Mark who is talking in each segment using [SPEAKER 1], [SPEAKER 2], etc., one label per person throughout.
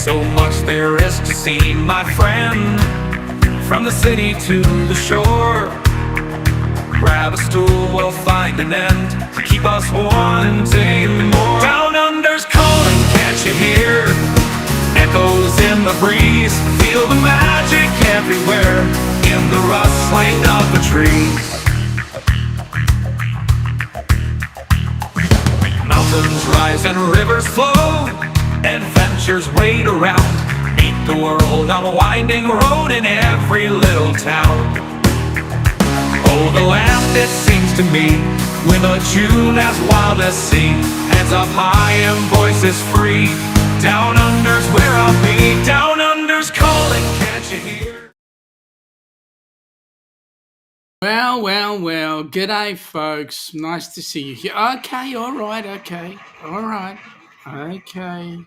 [SPEAKER 1] So much there is to see, my friend. From the city to the shore, grab a stool, we'll find an end to keep us wanting more. Down under's calling, can't you hear? Echoes in the breeze, feel the magic everywhere, in the rustling of the trees. Mountains rise and rivers flow, adventures wait around. Meet the world on a winding road in every little town. Oh, the land, it seems to me, with a tune as wild as sea, hands up high and voices free. Down under's where I'll be. Down under's calling, can't you hear?
[SPEAKER 2] Well, g'day folks, nice to see you here. Okay, alright, okay,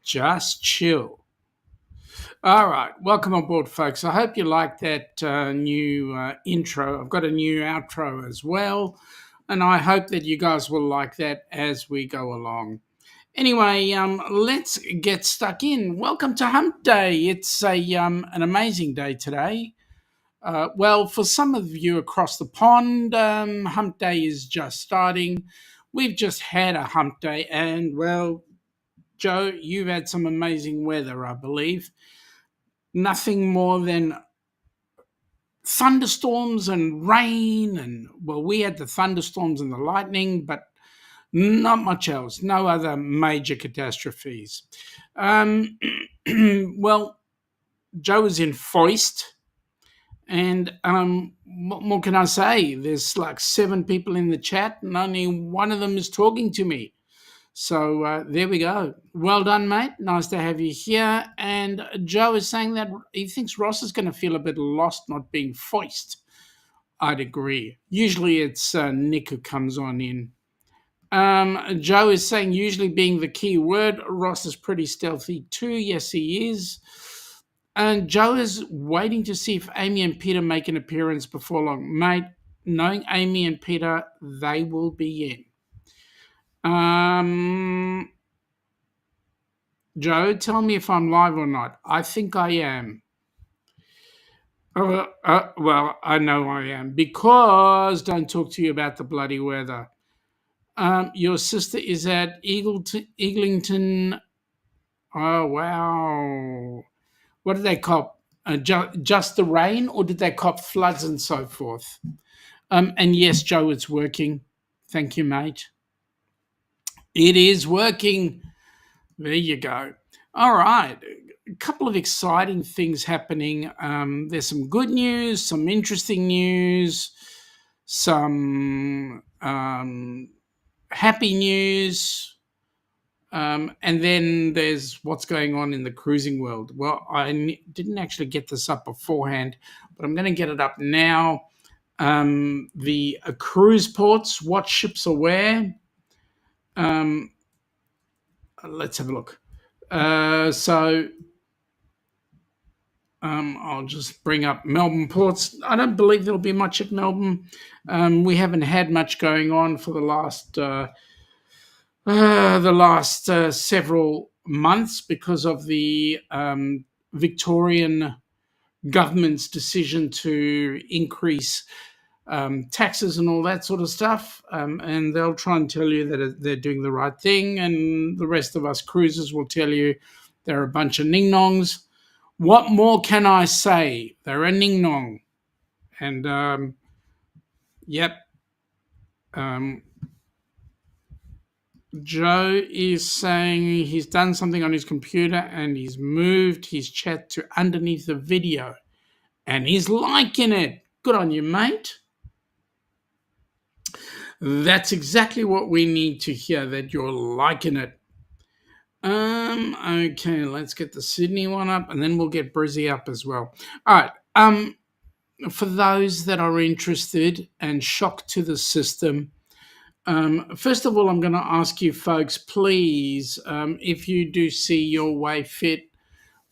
[SPEAKER 2] just chill. Alright, welcome on board folks. I hope you like that new intro. I've got a new outro as well, and I hope that you guys will like that as we go along. Anyway, let's get stuck in. Welcome to Hump Day. It's an amazing day today. Well, for some of you across the pond, Hump Day is just starting. We've just had a Hump Day, and well, Joe, you've had some amazing weather, I believe. Nothing more than thunderstorms and rain, and well, we had the thunderstorms and the lightning, but not much else. No other major catastrophes. Well, Joe is in Foist. And what more can I say? There's like 7 people in the chat, and only one of them is talking to me. So there we go. Well done, mate. Nice to have you here. And Joe is saying that he thinks Ross is going to feel a bit lost not being Foist. I'd agree. Usually it's Nick who comes on in. Joe is saying usually being the key word. Ross is pretty stealthy too. Yes, he is. And Joe is waiting to see if Amy and Peter make an appearance before long. Mate, knowing Amy and Peter, they will be in. Joe, tell me if I'm live or not. I think I am. Well, I know I am, because don't talk to you about the bloody weather. Your sister is at Eglington. Oh, wow. What did they cop? Just the rain, or did they cop floods and so forth? And yes, Joe, it's working. Thank you, mate. It is working. There you go. All right. A couple of exciting things happening. There's some good news, some interesting news, some happy news. And then there's what's going on in the cruising world. Well, I didn't actually get this up beforehand, but I'm going to get it up now. The cruise ports, what ships are where. Let's have a look. I'll just bring up Melbourne ports. I don't believe there'll be much at Melbourne. We haven't had much going on for the last several months because of the Victorian government's decision to increase taxes and all that sort of stuff. And they'll try and tell you that they're doing the right thing, and the rest of us cruisers will tell you they're a bunch of ning-nongs. What more can I say? They're a ning-nong. And, yep. Joe is saying he's done something on his computer and he's moved his chat to underneath the video. And he's liking it. Good on you, mate. That's exactly what we need to hear, that you're liking it. Okay, let's get the Sydney one up, and then we'll get Brizzy up as well. All right. For those that are interested and shocked to the system, first of all, I'm going to ask you folks, please, if you do see your way fit,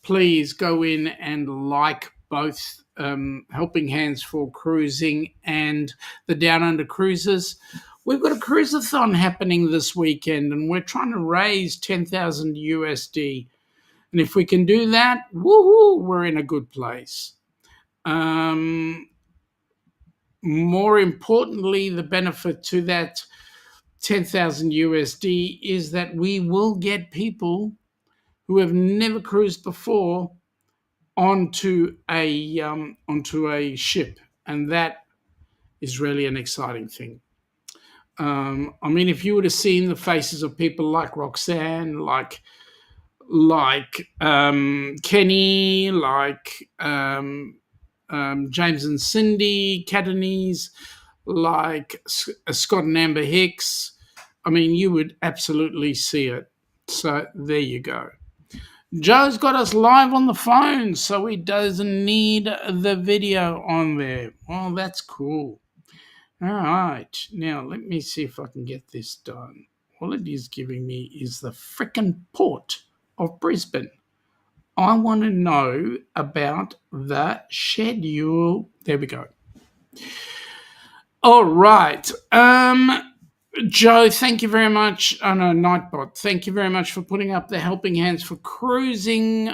[SPEAKER 2] please go in and like both Helping Hands for Cruising and the Down Under Cruises. We've got a Cruise-A-Thon happening this weekend, and we're trying to raise 10,000 USD. And if we can do that, woohoo, we're in a good place. More importantly, the benefit to that 10,000 USD is that we will get people who have never cruised before onto a ship, and that is really an exciting thing. I mean, if you would have seen the faces of people like Roxanne, like Kenny, like James and Cindy Catanese, like Scott and Amber Hicks, I mean, you would absolutely see it. So there you go. Joe's got us live on the phone, so he doesn't need the video on there. Well, that's cool. All right. Now, let me see if I can get this done. All it is giving me is the frickin' port of Brisbane. I want to know about the schedule. There we go. All right. Joe, thank you very much. Oh, no, Nightbot, thank you very much for putting up the Helping Hands for Cruising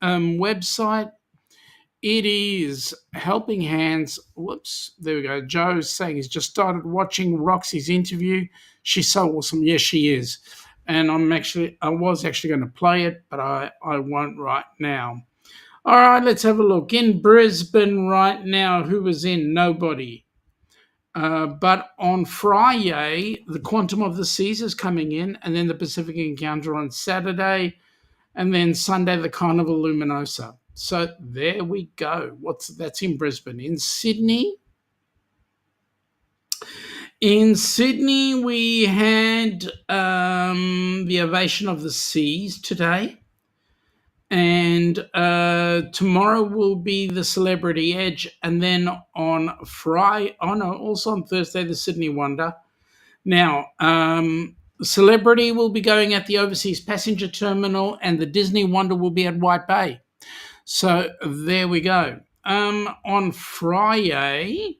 [SPEAKER 2] website. It is Helping Hands. Whoops, there we go. Joe's saying he's just started watching Roxy's interview. She's so awesome. Yes, she is. And I was actually going to play it, but I won't right now. All right, let's have a look. In Brisbane right now, who was in? Nobody. But on Friday, the Quantum of the Seas is coming in, and then the Pacific Encounter on Saturday, and then Sunday, the Carnival Luminosa. So there we go. That's in Brisbane. In Sydney, we had the Ovation of the Seas today. And tomorrow will be the Celebrity Edge. And then on also on Thursday, the Sydney Wonder. Now, Celebrity will be going at the Overseas Passenger Terminal, and the Disney Wonder will be at White Bay. So there we go. On Friday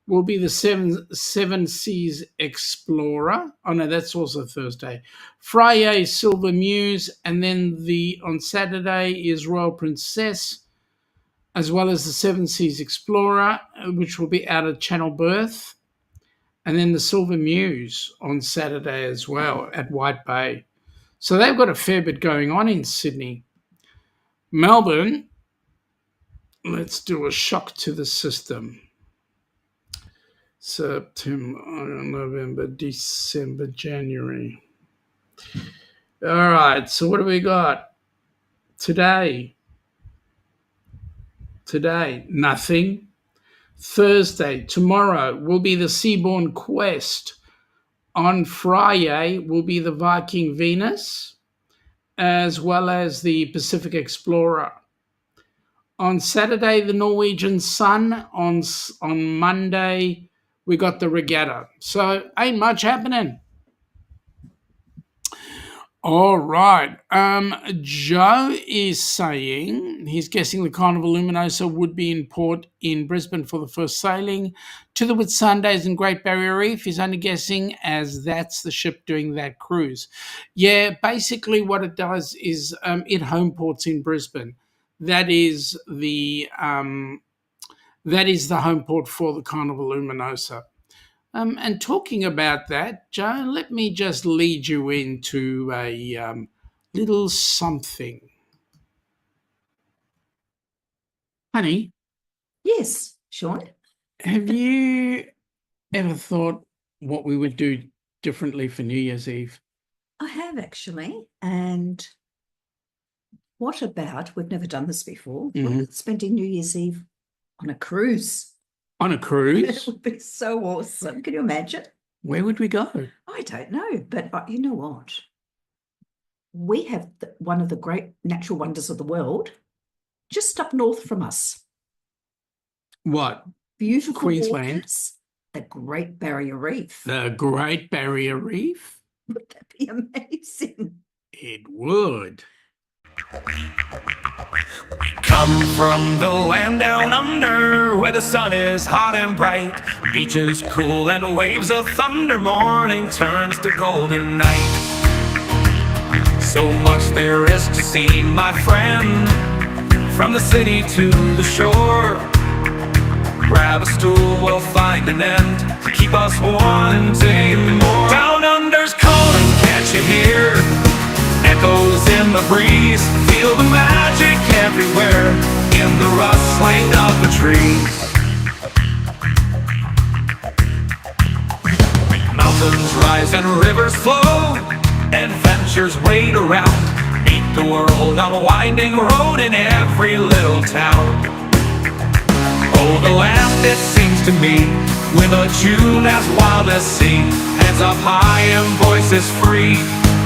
[SPEAKER 2] will be the Seven Seas Explorer. Oh no, that's also Thursday. Friday, Silver Muse, and then on Saturday is Royal Princess, as well as the Seven Seas Explorer, which will be out of Channel Berth, and then the Silver Muse on Saturday as well at White Bay. So they've got a fair bit going on in Sydney. Melbourne, let's do a shock to the system. September, November, December, January. All right, so what do we got? Today, nothing. Thursday, tomorrow will be the Seabourn Quest. On Friday will be the Viking Venus, as well as the Pacific Explorer. On Saturday, the Norwegian Sun. On Monday, we got the Regatta. So ain't much happening. All right. Joe is saying he's guessing the Carnival Luminosa would be in port in Brisbane for the first sailing to the Whitsundays and Great Barrier Reef. He's only guessing as that's the ship doing that cruise. Yeah, basically what it does is it home ports in Brisbane. That is the home port for the Carnival Luminosa. And talking about that, Joe, let me just lead you into a little something. Honey?
[SPEAKER 3] Yes, Sean?
[SPEAKER 2] Have you ever thought what we would do differently for New Year's Eve?
[SPEAKER 3] I have actually. And what about, we've never done this before, spending New Year's Eve on a cruise?
[SPEAKER 2] On a cruise?
[SPEAKER 3] It would be so awesome. Can you imagine?
[SPEAKER 2] Where would we go?
[SPEAKER 3] I don't know, but you know what? We have one of the great natural wonders of the world just up north from us.
[SPEAKER 2] What?
[SPEAKER 3] Beautiful
[SPEAKER 2] Queensland?
[SPEAKER 3] waters, the Great Barrier Reef.
[SPEAKER 2] The Great Barrier Reef?
[SPEAKER 3] Would that be amazing?
[SPEAKER 2] It would.
[SPEAKER 1] Come from the land down under, where the sun is hot and bright, beaches cool and waves of thunder, morning turns to golden night. So much there is to see, my friend. From the city to the shore, grab a stool, we'll find an end to keep us wanting more. Down under's calling, can't you hear? Echoes in the breeze, feel the magic everywhere, in the rustling of the trees. Mountains rise and rivers flow, adventures wait around. Meet the world on a winding road in every little town. Oh, the land, it seems to me, with a tune as wild as sea, hands up high and voices free.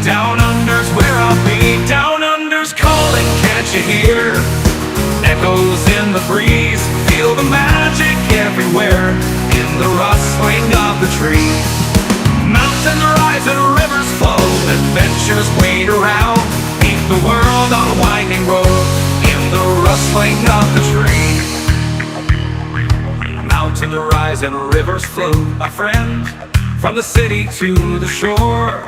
[SPEAKER 1] Down under's where I'll be. Down under's calling, can't you hear? Echoes in the breeze, feel the magic everywhere, in the rustling of the trees. Mountains rise and rivers flow, adventures wait around. Meet the world on a winding road, in the rustling of the trees. Mountains rise and rivers flow, my friend, from the city to the shore.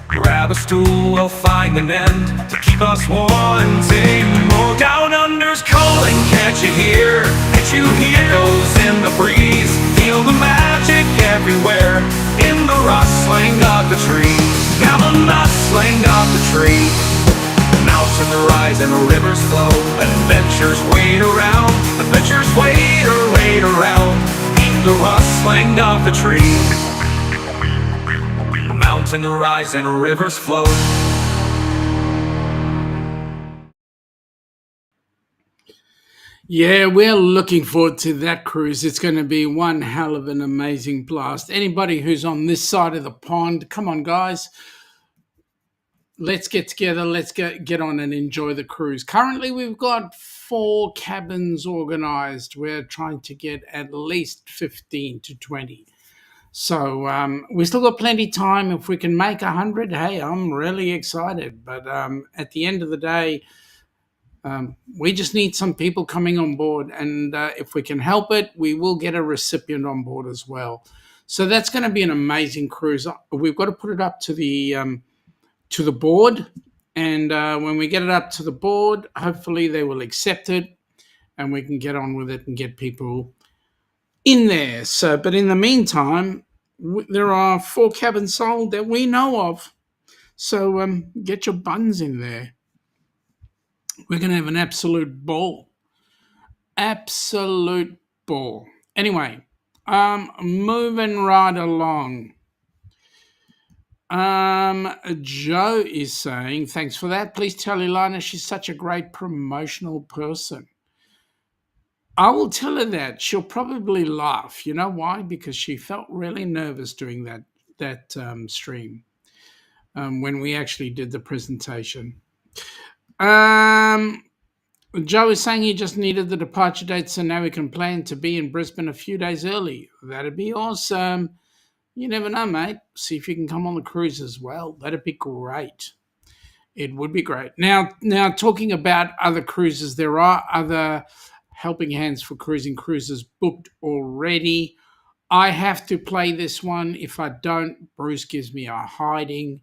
[SPEAKER 1] Grab a stool, we'll find an end to keep us wanting more. Down under's calling, can't you hear? Can't you hear? Echoes in the breeze, feel the magic everywhere, in the rustling of the trees. Now the rustling of the trees. Mountains rise and rivers flow, adventures wait around. Adventures wait around, in the rustling of the trees. Mountains rise and rivers flow.
[SPEAKER 2] Yeah, we're looking forward to that cruise. It's going to be one hell of an amazing blast. Anybody who's on this side of the pond, come on, guys. Let's get together. Let's get on and enjoy the cruise. Currently, we've got 4 cabins organized. We're trying to get at least 15 to 20. So we still got plenty of time. If we can make 100, hey, I'm really excited. But at the end of the day, we just need some people coming on board. And if we can help it, we will get a recipient on board as well. So that's going to be an amazing cruise. We've got to put it up to the board. And when we get it up to the board, hopefully they will accept it and we can get on with it and get people in there. So, but in the meantime, there are 4 cabins sold that we know of. So get your buns in there. We're going to have an absolute ball. Absolute ball. Anyway, moving right along. Joe is saying, thanks for that. Please tell Ilana she's such a great promotional person. I will tell her that. She'll probably laugh. You know why? Because she felt really nervous doing that stream when we actually did the presentation. Joe is saying he just needed the departure date, so now we can plan to be in Brisbane a few days early. That'd be awesome. You never know, mate. See if you can come on the cruise as well. That'd be great. It would be great. Now, talking about other cruises, there are other helping hands for cruising cruises booked already. I have to play this one. If I don't, Bruce gives me a hiding.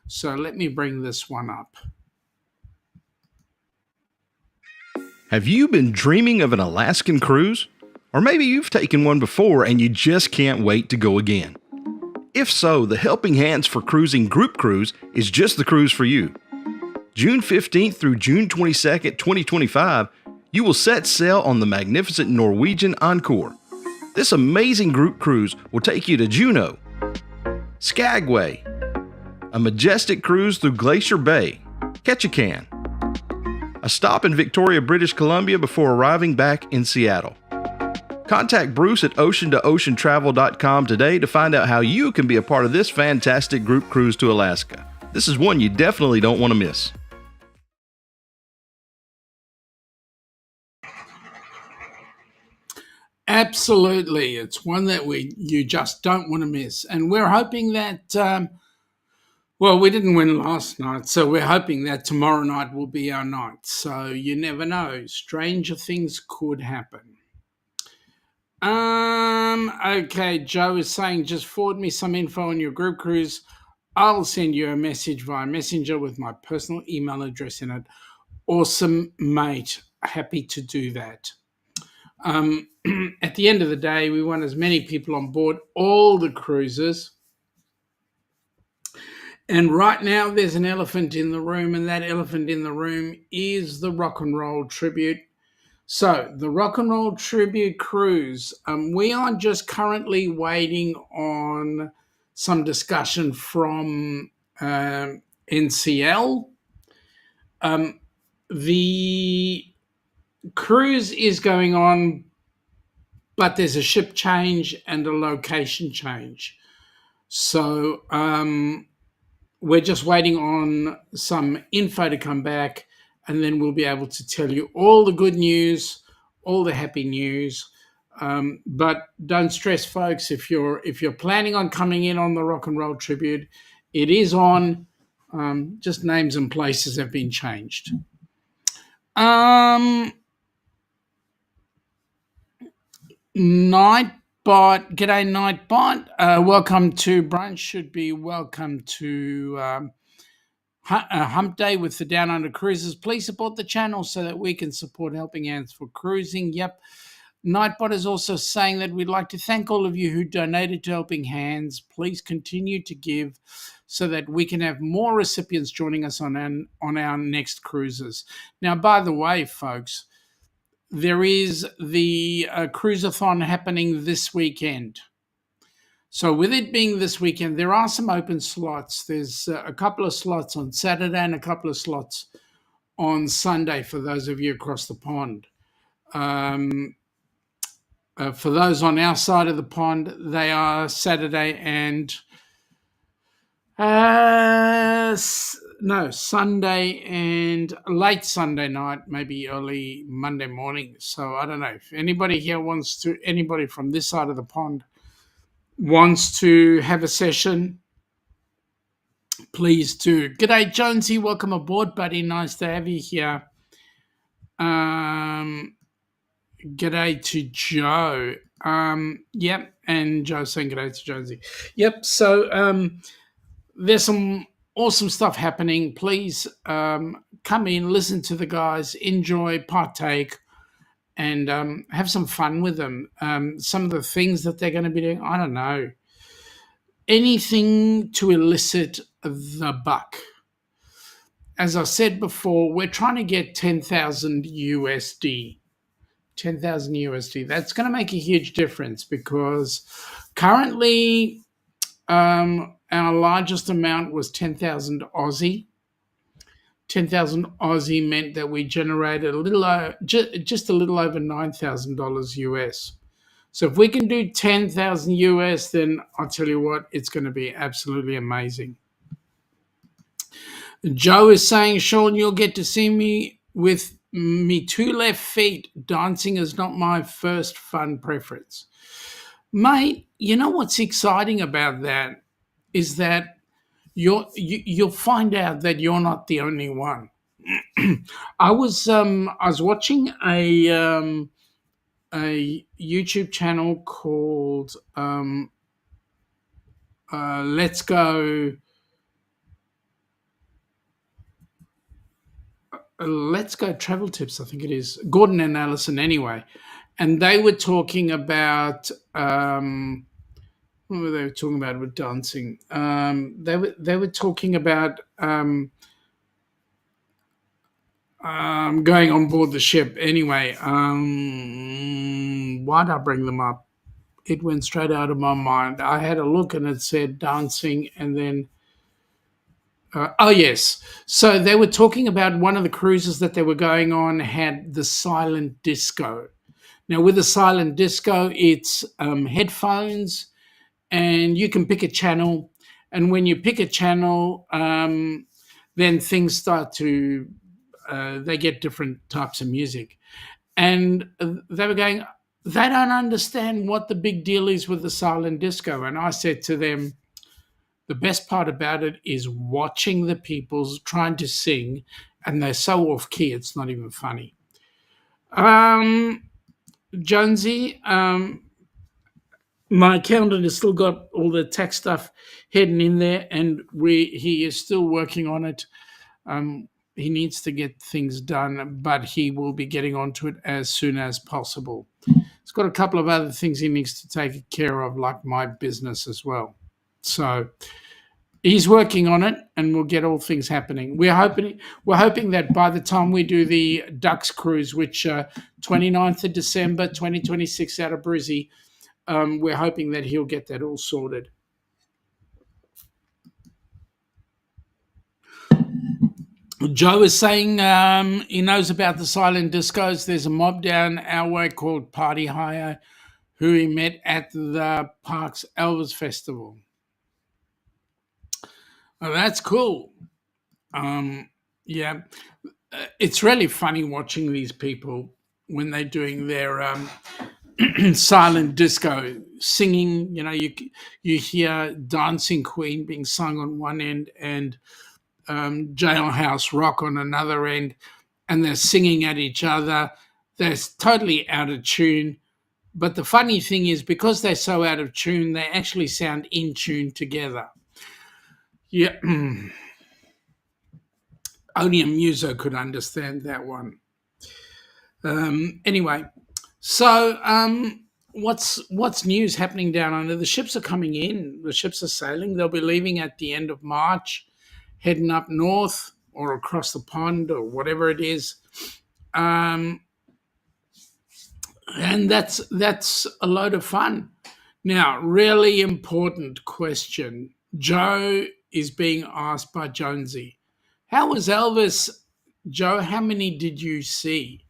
[SPEAKER 2] So let me bring this one up.
[SPEAKER 4] Have you been dreaming of an Alaskan cruise? Or maybe you've taken one before and you just can't wait to go again. If so, the Helping Hands for Cruising Group Cruise is just the cruise for you. June 15th through June 22nd, 2025, you will set sail on the magnificent Norwegian Encore. This amazing group cruise will take you to Juneau, Skagway, a majestic cruise through Glacier Bay, Ketchikan, a stop in Victoria, British Columbia before arriving back in Seattle. Contact Bruce at ocean2oceantravel.com today to find out how you can be a part of this fantastic group cruise to Alaska. This is one you definitely don't want to miss.
[SPEAKER 2] Absolutely. It's one that you just don't want to miss. And we're hoping that, we didn't win last night, so we're hoping that tomorrow night will be our night. So you never know. Stranger things could happen. Okay, Joe is saying, just forward me some info on your group cruise. I'll send you a message via Messenger with my personal email address in it. Awesome, mate. Happy to do that. At the end of the day, we want as many people on board all the cruises. And right now, there's an elephant in the room, and that elephant in the room is the Rock and Roll Tribute. So, the Rock and Roll Tribute Cruise, we are just currently waiting on some discussion from NCL. The cruise is going on, but there's a ship change and a location change. So, we're just waiting on some info to come back, and then we'll be able to tell you all the good news, all the happy news. But don't stress, folks. If you're planning on coming in on the Rock and Roll Tribute, it is on. Just names and places have been changed. Nightbot, g'day Nightbot. Welcome to brunch. Should be welcome to Hump Day with the Down Under Cruises. Please support the channel so that we can support Helping Hands for Cruising. Yep. Nightbot is also saying that we'd like to thank all of you who donated to Helping Hands. Please continue to give so that we can have more recipients joining us on our next cruises. Now, by the way, folks, there is the Cruise-A-Thon happening this weekend. So with it being this weekend, there are some open slots. There's a couple of slots on Saturday and a couple of slots on Sunday for those of you across the pond. For those on our side of the pond, they are Saturday and Sunday and late Sunday night, maybe early Monday morning. So I don't know if anybody here anybody from this side of the pond wants to have a session, please do. G'day, Jonesy. Welcome aboard, buddy. Nice to have you here. G'day to Joe. Yep, and Joe saying g'day to Jonesy. Yep, so there's some awesome stuff happening. Please come in, listen to the guys, enjoy, partake, and have some fun with them. Some of the things that they're going to be doing, I don't know. Anything to elicit the buck. As I said before, we're trying to get 10,000 USD. 10,000 USD. That's going to make a huge difference because currently our largest amount was 10,000 Aussie. 10,000 Aussie meant that we generated just a little over $9,000 US. So if we can do 10,000 US, then I'll tell you what, it's going to be absolutely amazing. Joe is saying, Sean, you'll get to see me with me two left feet. Dancing is not my first fun preference. Mate, you know what's exciting about that is that you'll find out that you're not the only one. I was watching a YouTube channel called Let's Go Travel Tips, I think it is. Gordon and Allison, anyway. And they were talking about what were they talking about with dancing? They were talking about going on board the ship. Anyway, why'd I bring them up? It went straight out of my mind. I had a look and it said dancing, and then oh, yes. So they were talking about one of the cruises that they were going on had the silent disco. Now, with the silent disco, it's headphones, and you can pick a channel. And when you pick a channel, then things start to, they get different types of music. And they were going, they don't understand what the big deal is with the silent disco. And I said to them, the best part about it is watching the people trying to sing, and they're so off key, it's not even funny. Jonesy, my accountant has still got all the tax stuff heading in there, and he is still working on it. He needs to get things done, but he will be getting onto it as soon as possible. He's got a couple of other things he needs to take care of, like my business as well. So he's working on it, and we'll get all things happening. We're hoping that by the time we do the Ducks cruise, which 29th of December 2026 out of Brizzy, we're hoping that he'll get that all sorted. Joe is saying he knows about the silent discos. There's a mob down our way called Party Hire who he met at the Park's Elvis Festival. Oh, that's cool. Yeah, it's really funny watching these people when they're doing their silent disco singing. You know, you hear Dancing Queen being sung on one end and Jailhouse Rock on another end, and they're singing at each other. They're totally out of tune. But the funny thing is, because they're so out of tune, they actually sound in tune together. Yeah. Only a muso could understand that one. Anyway, so what's news happening down under? The ships are coming in. The ships are sailing. They'll be leaving at the end of March, heading up north or across the pond or whatever it is. And that's a load of fun. Now, really important question. Joe is being asked by Jonesy. How was Elvis, Joe? How many did you see?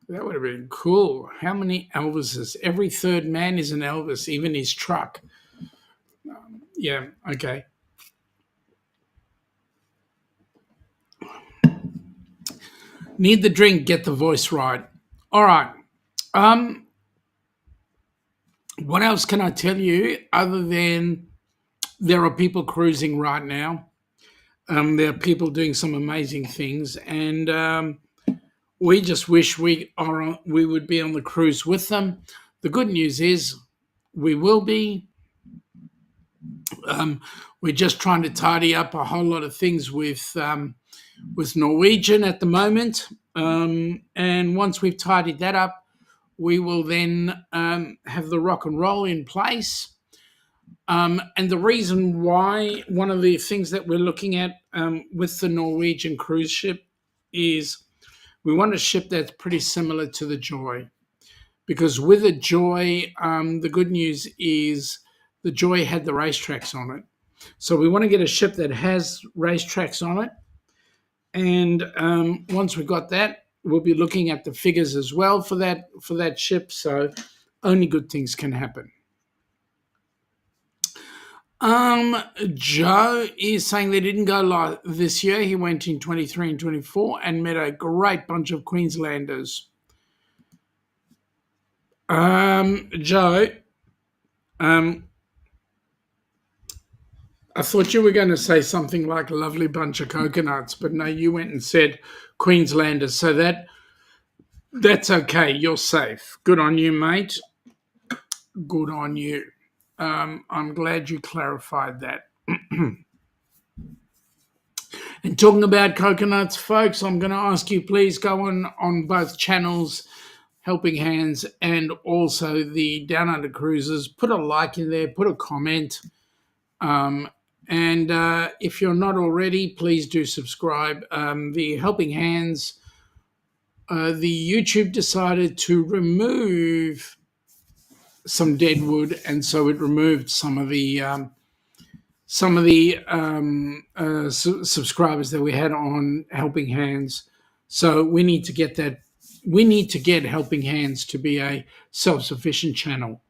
[SPEAKER 2] That would have been cool. How many Elvises? Every third man is an Elvis, even his truck. Yeah, okay. Need the drink, get the voice right. All right. What else can I tell you other than there are people cruising right now? There are people doing some amazing things, and we just wish we would be on the cruise with them. The good news is we will be. We're just trying to tidy up a whole lot of things with Norwegian at the moment, and once we've tidied that up, we will then have the rock and roll in place. And the reason why, one of the things that we're looking at with the Norwegian cruise ship is we want a ship that's pretty similar to the Joy. Because with the Joy, the good news is the Joy had the racetracks on it. So we want to get a ship that has racetracks on it. And once we've got that, we'll be looking at the figures as well for that ship. So only good things can happen. Joe is saying they didn't go live this year. He went in 23 and 24 and met a great bunch of Queenslanders. Joe, I thought you were going to say something like a lovely bunch of coconuts, but no, you went and said Queenslanders. So that's okay. You're safe. Good on you, mate. Good on you. I'm glad you clarified that. And talking about coconuts, folks, I'm going to ask you, please go on both channels, Helping Hands and also the Down Under Cruises. Put a like in there, put a comment. And if you're not already, please do subscribe. The Helping Hands, the YouTube decided to remove some dead wood, and so it removed some of the subscribers that we had on Helping Hands. So we need to get that. We need to get Helping Hands to be a self-sufficient channel.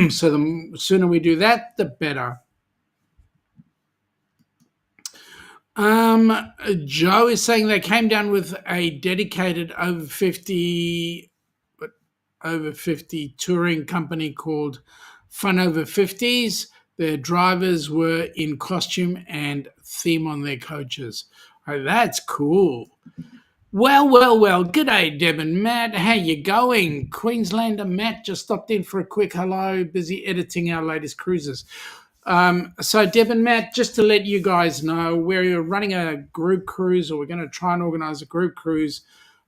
[SPEAKER 2] So the sooner we do that, the better. Joe is saying they came down with a dedicated over 50 touring company called Fun Over 50s. Their drivers were in costume and theme on their coaches. Oh, that's cool. Well. G'day, Deb and Matt. How you going? Queenslander Matt just stopped in for a quick hello. Busy editing our latest cruises. So Deb and Matt, just to let you guys know, we're running a group cruise, or we're going to try and organise a group cruise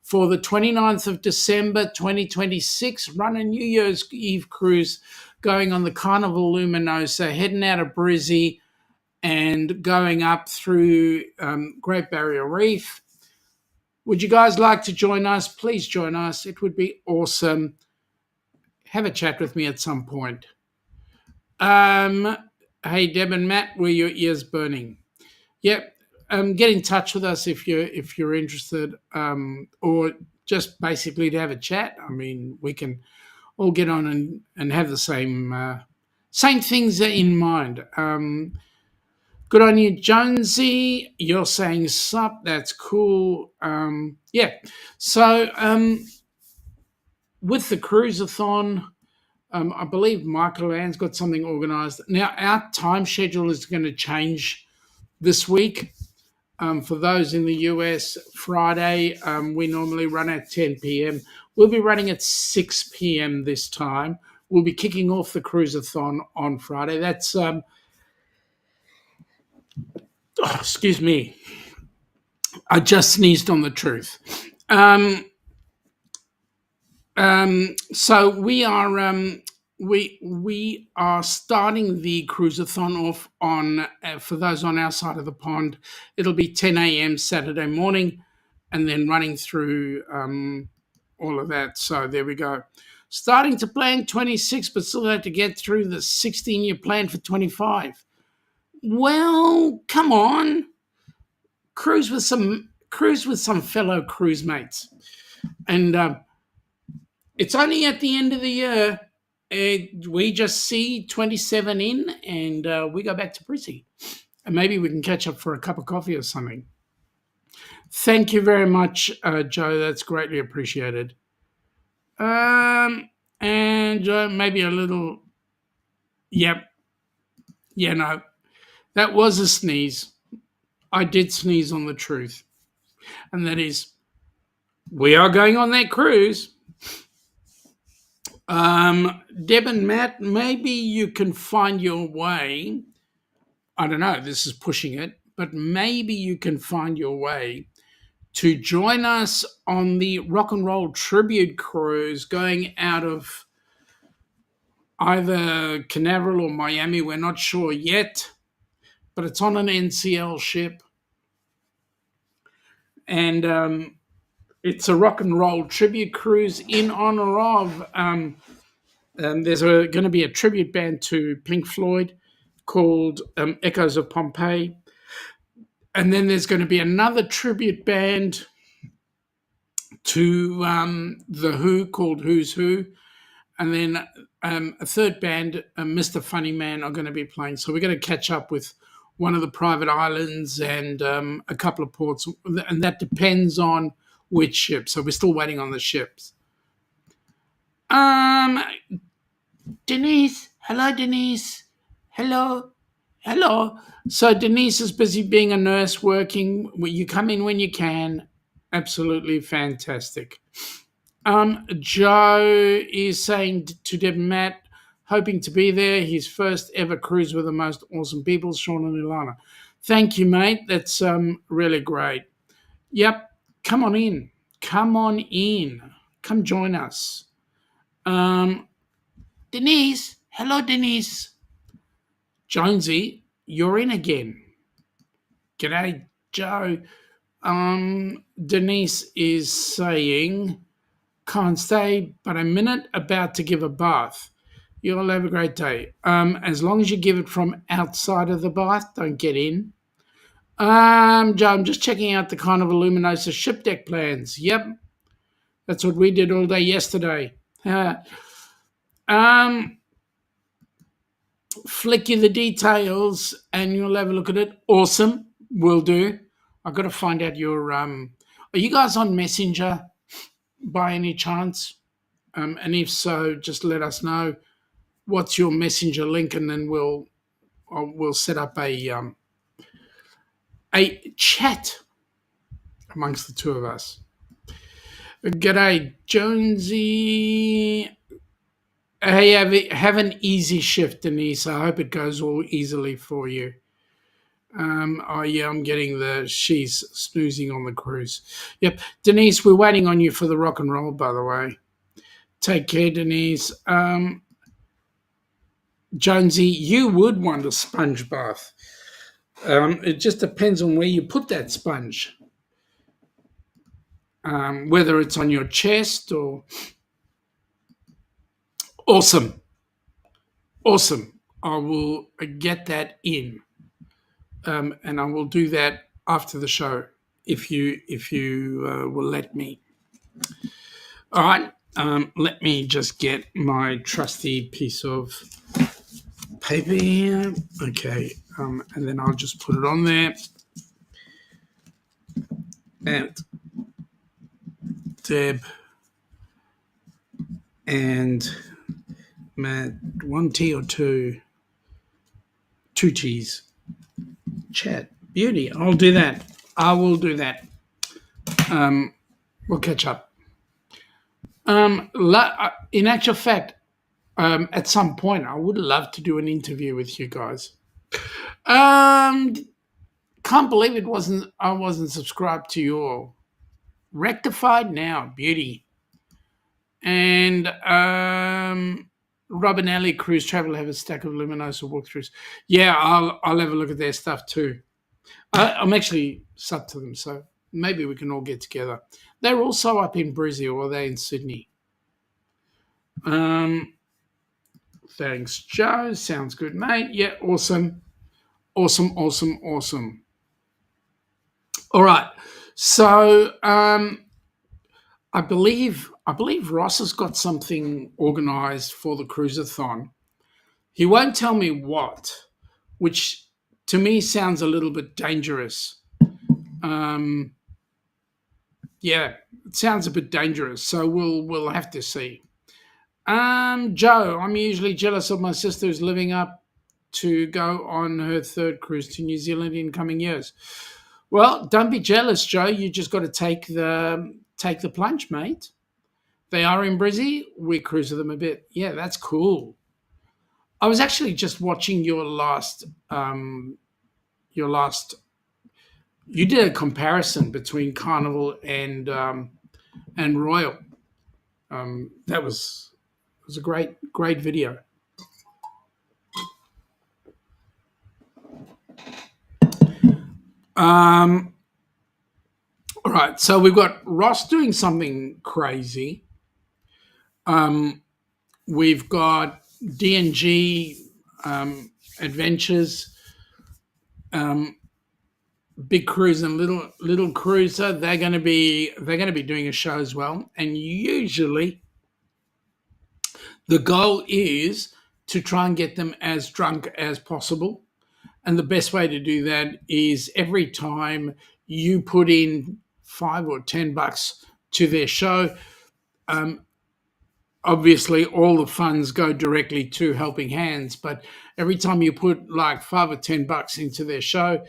[SPEAKER 2] for the 29th of December 2026. Run a New Year's Eve cruise going on the Carnival Luminosa, heading out of Brizzy and going up through Great Barrier Reef. Would you guys like to join us? Please join us. It would be awesome. Have a chat with me at some point. Hey, Deb and Matt, were your ears burning? Yep. Get in touch with us if you're interested, or just basically to have a chat. I mean, we can all get on and have the same things in mind. Good on you, Jonesy. You're saying sup. That's cool. Yeah. So with the Cruise-A-Thon, I believe Michael Ann's got something organised. Now, our time schedule is going to change this week. For those in the U.S., Friday, we normally run at 10 p.m. We'll be running at 6 p.m. this time. We'll be kicking off the Cruise-A-Thon on Friday. That's... excuse me. I just sneezed on the truth. So we are starting the Cruise-A-Thon off on for those on our side of the pond. It'll be 10 a.m. Saturday morning, and then running through all of that. So there we go. Starting to plan 26, but still have to get through the 16-year plan for 25. Well, come on, cruise with some fellow cruise mates, and it's only at the end of the year. We just see 27 in, and we go back to Brizzy, and maybe we can catch up for a cup of coffee or something. Thank you very much, Joe. That's greatly appreciated. And maybe a little. Yep. Yeah. No. That was a sneeze. I did sneeze on the truth. And that is, we are going on that cruise. Deb and Matt, maybe you can find your way. I don't know, this is pushing it, but maybe you can find your way to join us on the Rock and Roll Tribute Cruise going out of either Canaveral or Miami. We're not sure yet, but it's on an NCL ship, and it's a rock and roll tribute cruise in honor of. There's going to be a tribute band to Pink Floyd called Echoes of Pompeii, and then there's going to be another tribute band to The Who called Who's Who, and then a third band, Mr. Funny Man, are going to be playing. So we're going to catch up with one of the private islands and a couple of ports, and that depends on which ship. So we're still waiting on the ships. Denise. Hello, Denise. Hello. So Denise is busy being a nurse working. You come in when you can. Absolutely fantastic. Joe is saying to Deb and Matt, hoping to be there. His first ever cruise with the most awesome people, Sean and Ilana. Thank you, mate. That's really great. Yep. Come on in. Come join us. Denise. Hello, Denise. Jonesy, you're in again. G'day, Joe. Denise is saying, can't stay but a minute, about to give a bath. You'll have a great day. As long as you give it from outside of the bath, don't get in. Joe, I'm just checking out the Carnival Luminosa ship deck plans. Yep. That's what we did all day yesterday. Flick you the details and you'll have a look at it. Awesome. Will do. I've got to find out your... are you guys on Messenger by any chance? And if so, just let us know what's your Messenger link, and then we'll set up a chat amongst the two of us. G'day, Jonesy. Hey, have an easy shift, Denise. I hope it goes all easily for you. Oh yeah, I'm getting the she's snoozing on the cruise. Yep, Denise, we're waiting on you for the rock and roll, by the way. Take care, Denise. Jonesy, you would want a sponge bath. It just depends on where you put that sponge. Whether it's on your chest or awesome. I will get that in. And I will do that after the show if you will let me. All right. Let me just get my trusty piece of paper here. Okay. And then I'll just put it on there. And Deb and Matt, 1 tea or 2? 2 teas. Chat. Beauty. I'll do that. I will do that. We'll catch up. In actual fact, at some point, I would love to do an interview with you guys. Can't believe I wasn't subscribed to your Rectified Now, beauty. And Rob and Ellie Cruise Travel have a stack of Luminosa walkthroughs. Yeah, I'll have a look at their stuff too. I'm actually sub to them, so maybe we can all get together. They're also up in Brizzy, or are they in Sydney? Thanks, Joe. Sounds good, mate. Yeah, awesome. All right. So I believe Ross has got something organised for the Cruise-A-Thon. He won't tell me what, which to me sounds a little bit dangerous. Yeah, it sounds a bit dangerous. So we'll have to see. Joe, I'm usually jealous of my sister who's living up to go on her 3rd cruise to New Zealand in coming years. Well, don't be jealous, Joe. You just got to take the plunge, mate. They are in Brizzy. We cruise with them a bit. Yeah, that's cool. I was actually just watching your last. You did a comparison between Carnival and Royal. That was a great video. All right, so we've got Ross doing something crazy. We've got D&G Adventures, Big Cruise and Little Cruiser. They're going to be doing a show as well. And usually, the goal is to try and get them as drunk as possible. And the best way to do that is every time you put in $5 or $10 to their show, obviously all the funds go directly to Helping Hands. But every time you put like $5 or $10 into their show,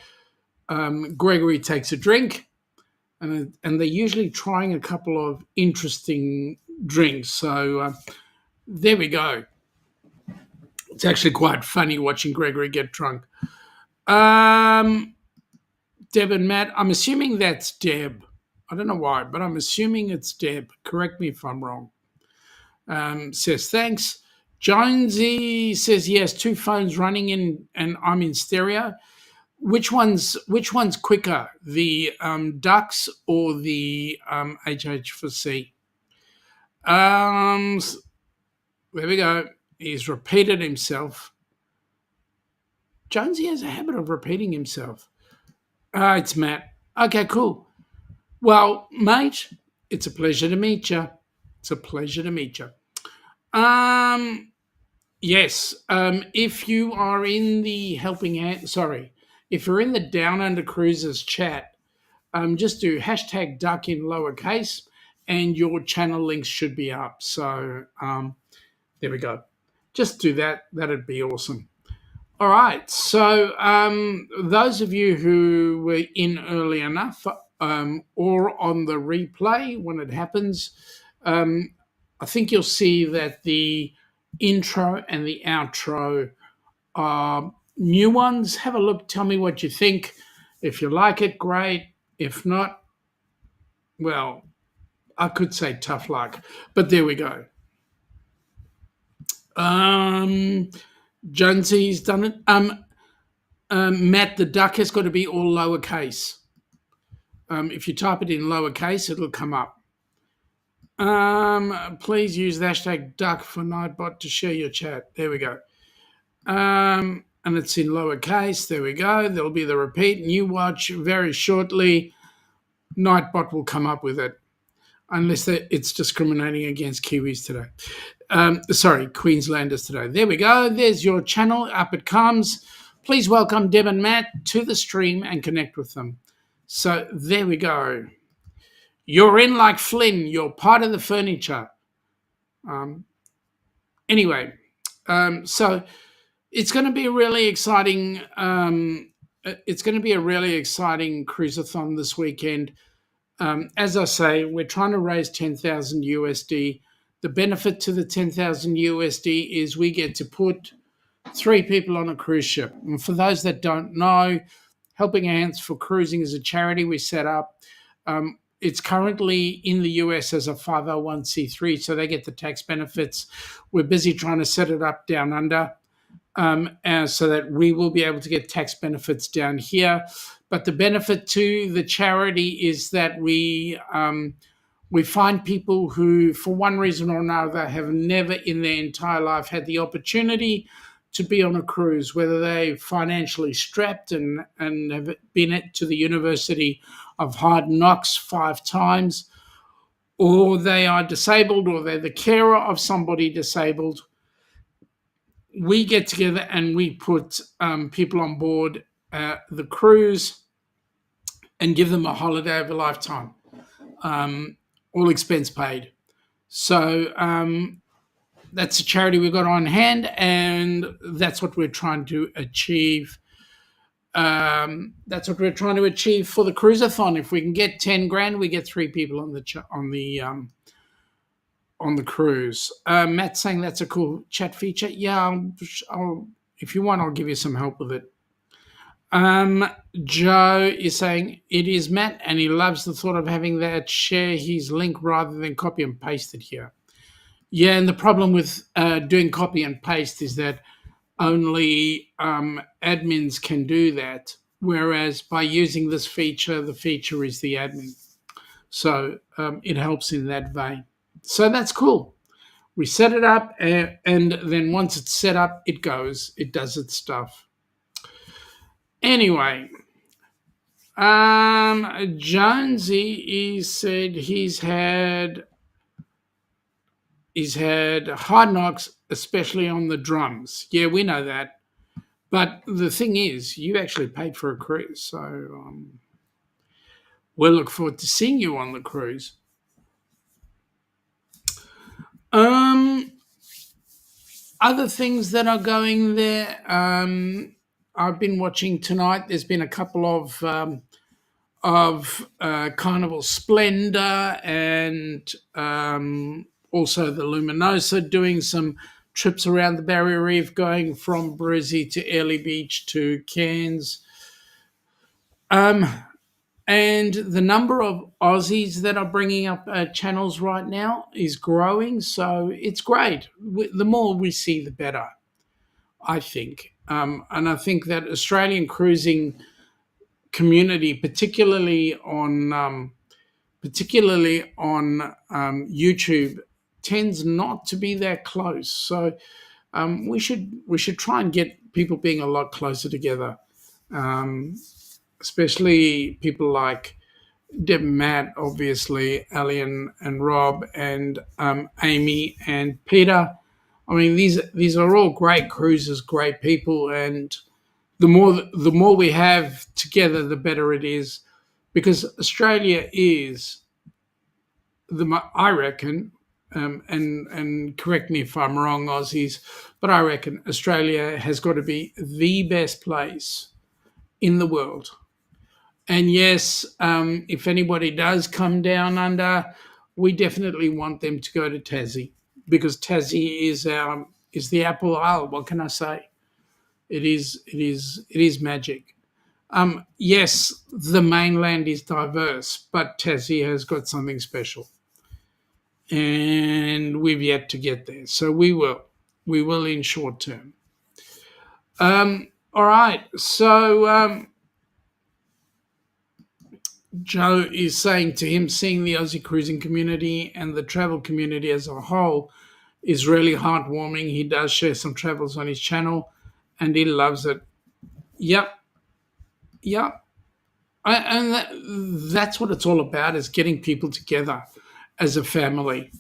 [SPEAKER 2] Gregory takes a drink, and they're usually trying a couple of interesting drinks. So there we go. It's actually quite funny watching Gregory get drunk. Deb and Matt, I'm assuming that's Deb. I don't know why, but I'm assuming it's Deb. Correct me if I'm wrong. Says thanks. Jonesy says yes, 2 phones running in, and I'm in stereo. Which one's quicker, the Ducks or the HH4C? There we go. He's repeated himself. Jonesy has a habit of repeating himself. It's Matt. Okay, cool. Well, mate, it's a pleasure to meet you. Yes. If you are in the if you're in the Down Under Cruises chat, just do #duck in lowercase, and your channel links should be up. So there we go. Just do that. That'd be awesome. All right. So those of you who were in early enough, or on the replay when it happens, I think you'll see that the intro and the outro are new ones. Have a look. Tell me what you think. If you like it, great. If not, well, I could say tough luck. But there we go. Jonesy's done it. Matt, the duck has got to be all lowercase. If you type it in lowercase, it'll come up. Please use the hashtag duck for Nightbot to share your chat. There we go. And it's in lowercase. There we go. There'll be the repeat. New watch very shortly. Nightbot will come up with it, unless it's discriminating against Kiwis today. Sorry, Queenslanders today. There we go. There's your channel. Up it comes. Please welcome Deb and Matt to the stream and connect with them. So there we go. You're in like Flynn. You're part of the furniture. Anyway, so it's going to be a really exciting. It's going to be a really exciting Cruise-A-Thon this weekend. As I say, we're trying to raise 10,000 USD. The benefit to the 10,000 USD is we get to put 3 people on a cruise ship. And for those that don't know, Helping Hands for Cruising is a charity we set up. It's currently in the US as a 501c3, so they get the tax benefits. We're busy trying to set it up down under so that we will be able to get tax benefits down here. But the benefit to the charity is that we find people who, for one reason or another, have never in their entire life had the opportunity to be on a cruise, whether they're financially strapped and have been to the University of Hard Knocks 5 times, or they are disabled, or they're the carer of somebody disabled. We get together and we put people on board the cruise and give them a holiday of a lifetime, all expense paid. So that's a charity we've got on hand, and that's what we're trying to achieve. That's what we're trying to achieve for the Cruise-A-Thon. If we can get 10 grand, we get 3 people on the cruise. Matt's saying that's a cool chat feature. Yeah, I'll if you want, I'll give you some help with it. Joe is saying it is Matt, and he loves the thought of having that share his link rather than copy and paste it here. Yeah, and the problem with doing copy and paste is that only admins can do that, whereas by using this feature, the feature is the admin. So it helps in that vein. So that's cool. We set it up, and then once it's set up, it goes. It does its stuff. Anyway, Jonesy said he's had hard knocks, especially on the drums. Yeah, we know that. But the thing is, you actually paid for a cruise, so we'll look forward to seeing you on the cruise. Other things that are going there, I've been watching tonight. There's been a couple of Carnival Splendor and also the Luminosa doing some trips around the Barrier Reef, going from Brizzy to Airlie Beach to Cairns. And the number of Aussies that are bringing up channels right now is growing, so it's great. The more we see, the better, I think. And I think that Australian cruising community, particularly on YouTube, tends not to be that close. So we should try and get people being a lot closer together, especially people like Deb and Matt, obviously, Ali and Rob, and Amy and Peter. I mean, these are all great cruisers, great people, and the more we have together, the better it is, because Australia is I reckon, and correct me if I'm wrong, Aussies, but I reckon Australia has got to be the best place in the world And yes, if anybody does come down under, we definitely want them to go to Tassie, because Tassie is the Apple Isle. What can I say? It is magic. Yes, the mainland is diverse, but Tassie has got something special, and we've yet to get there. So we will in short term. All right, so Joe is saying to him, seeing the Aussie cruising community and the travel community as a whole is really heartwarming. He does share some travels on his channel, and he loves it. Yep, yep. And that's what it's all about, is getting people together as a family.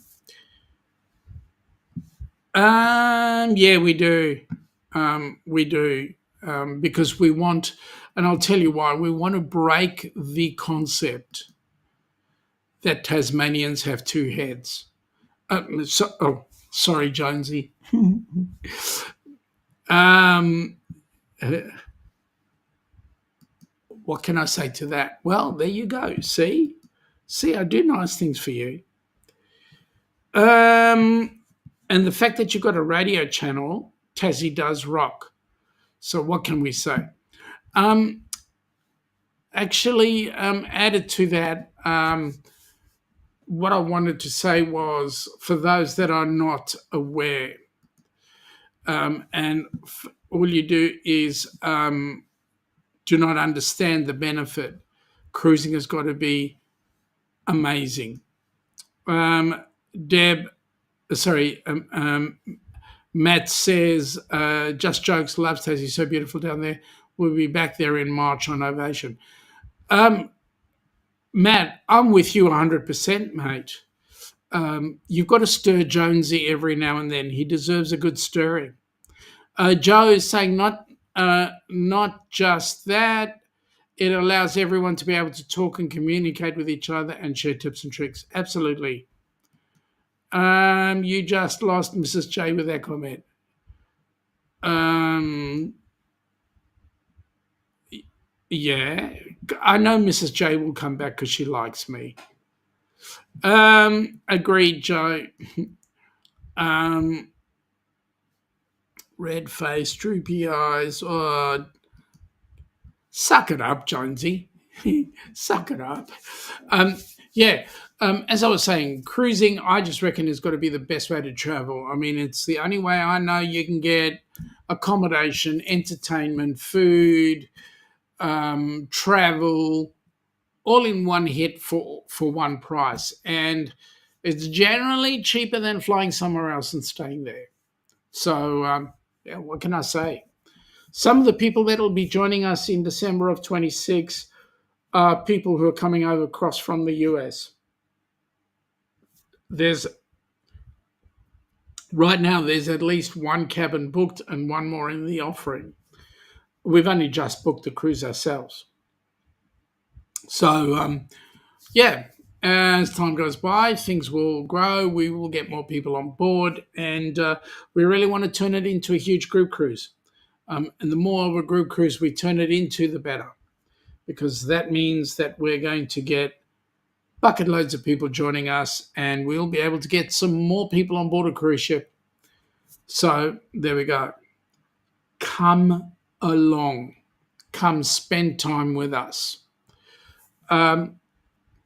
[SPEAKER 2] Yeah, we do. We do. Because we want, and I'll tell you why, we want to break the concept that Tasmanians have two heads. Sorry, Jonesy. What can I say to that? Well, there you go. See, I do nice things for you. And the fact that you've got a radio channel, Tassie does rock. So what can we say? Actually, added to that, what I wanted to say was, for those that are not aware, and all you do is do not understand the benefit, cruising has got to be amazing. Matt says, Just Jokes loves Tassie, so beautiful down there. We'll be back there in March on Ovation. Matt, I'm with you 100%, mate. You've got to stir Jonesy every now and then. He deserves a good stirring. Joe is saying not just that, it allows everyone to be able to talk and communicate with each other and share tips and tricks. Absolutely. You just lost Mrs. J with that comment. Yeah, I know Mrs. J will come back because she likes me. Agreed, Joe. Red face, droopy eyes. Oh, suck it up, Jonesy. Suck it up. Yeah, as I was saying, cruising, I just reckon, has got to be the best way to travel. I mean, it's the only way I know you can get accommodation, entertainment, food, travel, all in one hit for one price. And it's generally cheaper than flying somewhere else and staying there. So, yeah, what can I say? Some of the people that will be joining us in December of 26 are people who are coming over across from the U.S. Right now, there's at least one cabin booked and one more in the offering. We've only just booked the cruise ourselves. So, yeah, as time goes by, things will grow. We will get more people on board, and we really want to turn it into a huge group cruise. And the more of a group cruise we turn it into, the better, because that means that we're going to get bucket loads of people joining us, and we'll be able to get some more people on board a cruise ship. So there we go. Come along. Come spend time with us.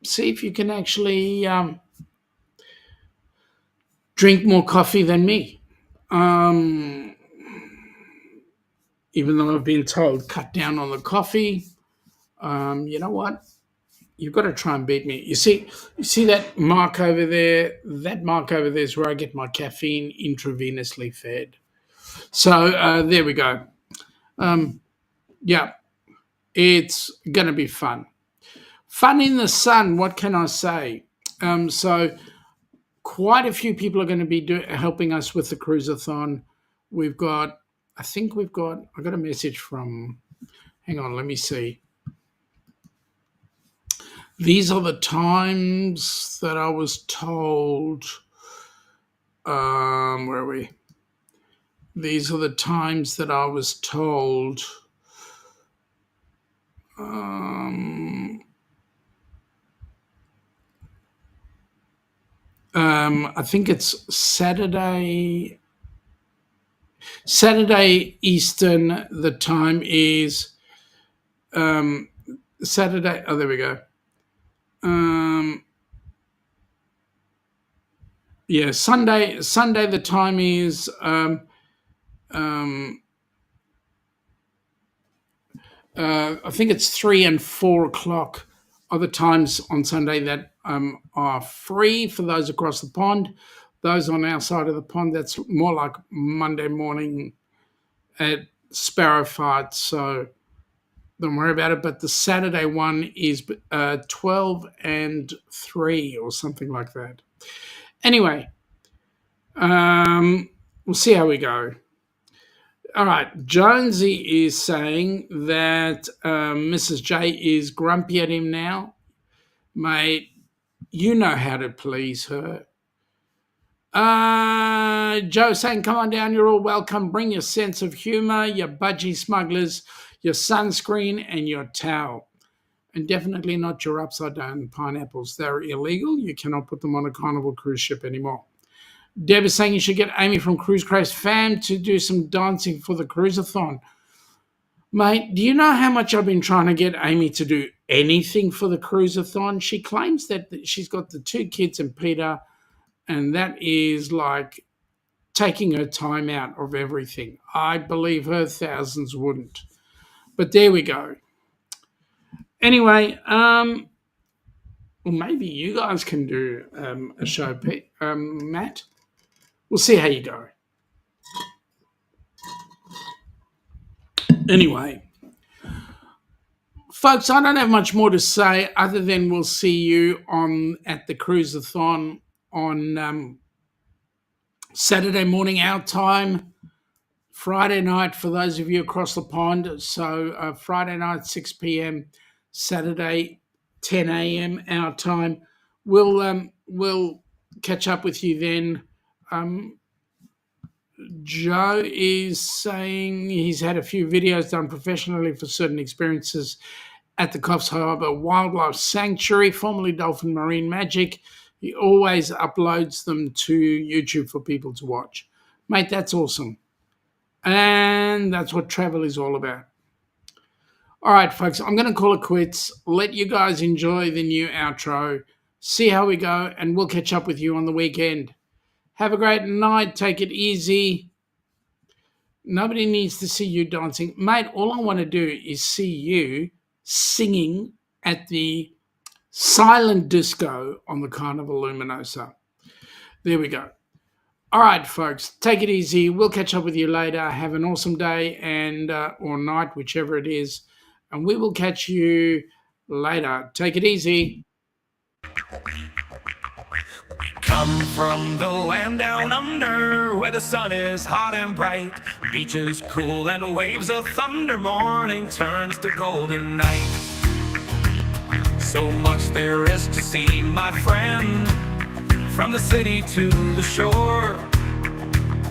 [SPEAKER 2] See if you can actually drink more coffee than me. Even though I've been told cut down on the coffee, you know what? You've got to try and beat me. You see that mark over there? That mark over there is where I get my caffeine intravenously fed. So there we go. Yeah, it's going to be fun. Fun in the sun, what can I say? So quite a few people are going to be helping us with the Cruise-A-Thon. I got a message from, hang on, let me see. These are the times that I was told, where are we? These are the times that I was told I think it's Saturday Eastern. The time is Saturday. Oh, there we go. Yeah, Sunday. The time is I think it's 3 and 4 o'clock are the times on Sunday that are free for those across the pond. Those on our side of the pond, that's more like Monday morning at Sparrowfart, so don't worry about it. But the Saturday one is 12 and 3 or something like that. Anyway, we'll see how we go. All right, Jonesy is saying that Mrs. J is grumpy at him now. Mate, you know how to please her. Joe saying, come on down, you're all welcome. Bring your sense of humour, your budgie smugglers, your sunscreen and your towel. And definitely not your upside-down pineapples. They're illegal. You cannot put them on a Carnival cruise ship anymore. Deb is saying you should get Amy from Cruise Craze Fam to do some dancing for the Cruise-A-Thon. Mate, do you know how much I've been trying to get Amy to do anything for the Cruise-A-Thon? She claims that she's got the 2 kids and Peter, and that is like taking her time out of everything. I believe her thousands wouldn't. But there we go. Anyway, well, maybe you guys can do a show, Matt. We'll see how you go. Anyway, folks, I don't have much more to say other than we'll see you at the Cruise-A-Thon on Saturday morning our time, Friday night for those of you across the pond. So Friday night 6 p.m, Saturday 10 a.m. our time. We'll catch up with you then. Joe is saying he's had a few videos done professionally for certain experiences at the Coffs Harbour Wildlife Sanctuary, formerly Dolphin Marine Magic. He always uploads them to YouTube for people to watch. Mate, that's awesome. And that's what travel is all about. All right, folks, I'm going to call it quits. Let you guys enjoy the new outro. See how we go, and we'll catch up with you on the weekend. Have a great night. Take it easy. Nobody needs to see you dancing. Mate, all I want to do is see you singing at the silent disco on the Carnival Luminosa. There we go. All right, folks, take it easy. We'll catch up with you later. Have an awesome day and or night, whichever it is. And we will catch you later. Take it easy.
[SPEAKER 1] Come from the land down under, where the sun is hot and bright, beaches cool and waves of thunder, morning turns to golden night. So much there is to see, my friend, from the city to the shore.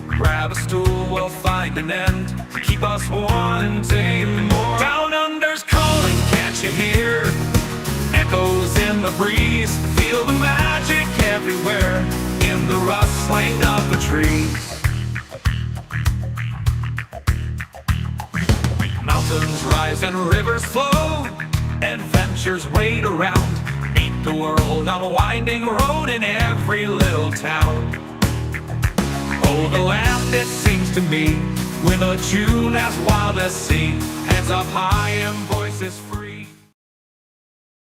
[SPEAKER 1] Grab a stool, we'll find an end to keep us wanting more. Down under's calling, can't you hear? Echoes in the breeze, feel the magic everywhere, in the rustling of the trees. Mountains rise and rivers flow, adventures wait around, meet the world on a winding road in every little town. Oh, the land, it sings to me, with a tune as wild as sea, hands up high and voices free.